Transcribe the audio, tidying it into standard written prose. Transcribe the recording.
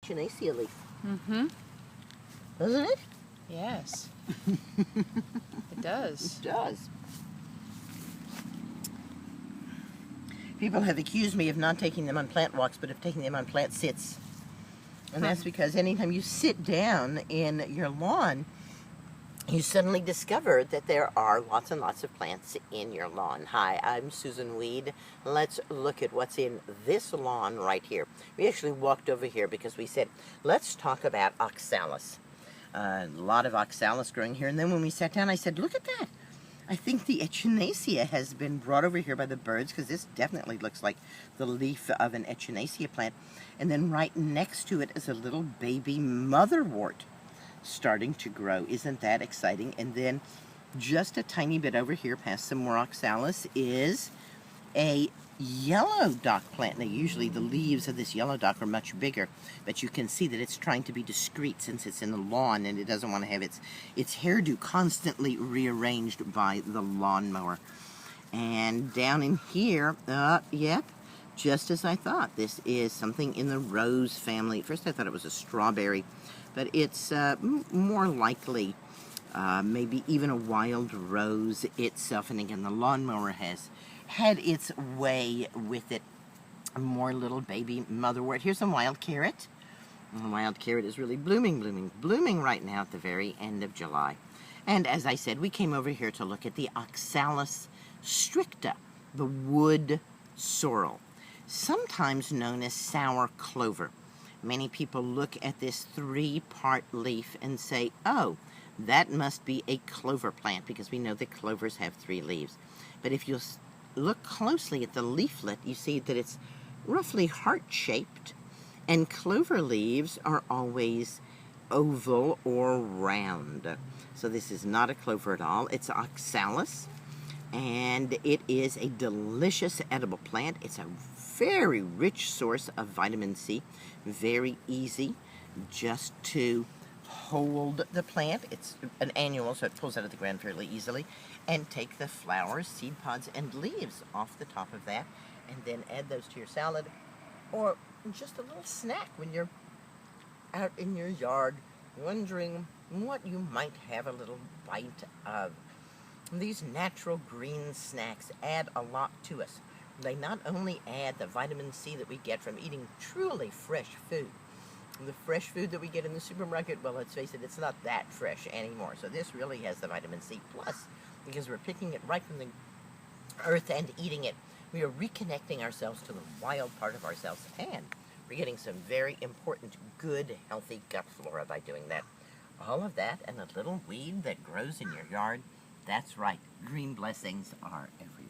echinacea leaf. Mm-hmm. Doesn't it? Yes. It does. It does. People have accused me of not taking them on plant walks, but of taking them on plant sits. And that's because anytime you sit down in your lawn, you suddenly discover that there are lots and lots of plants in your lawn. Hi, I'm Susun Weed. Let's look at what's in this lawn right here. We actually walked over here because we said, let's talk about oxalis. A lot of oxalis growing here. And then when we sat down, I said, look at that. I think the echinacea has been brought over here by the birds, because this definitely looks like the leaf of an echinacea plant. And then right next to it is a little baby motherwort starting to grow. Isn't that exciting? And then just a tiny bit over here past some more oxalis is a yellow dock plant. Now usually the leaves of this yellow dock are much bigger, but you can see that it's trying to be discreet since it's in the lawn and it doesn't want to have its hairdo constantly rearranged by the lawnmower. And down in here, yep, just as I thought, this is something in the rose family. At first I thought it was a strawberry, but it's more likely maybe even a wild rose itself. And again, the lawnmower has had its way with it. More little baby motherwort. Here's some wild carrot. And the wild carrot is really blooming right now at the very end of July. And as I said, we came over here to look at the Oxalis stricta, the wood sorrel, sometimes known as sour clover. Many people look at this three-part leaf and say, oh, that must be a clover plant, because we know that clovers have three leaves. But if you look closely at the leaflet, you see that it's roughly heart-shaped, and clover leaves are always oval or round. So this is not a clover at all. It's oxalis, and it is a delicious edible plant. It's a very rich source of vitamin C, very easy just to hold the plant. It's an annual, so it pulls out of the ground fairly easily. And take the flowers, seed pods, and leaves off the top of that, and then add those to your salad, or just a little snack when you're out in your yard wondering what you might have a little bite of. These natural green snacks add a lot to us. They not only add the vitamin C that we get from eating truly fresh food. The fresh food that we get in the supermarket, well, let's face it, it's not that fresh anymore. So this really has the vitamin C. Plus, because we're picking it right from the earth and eating it, we are reconnecting ourselves to the wild part of ourselves, and we're getting some very important, good, healthy gut flora by doing that. All of that and a little weed that grows in your yard, that's right, green blessings are everywhere.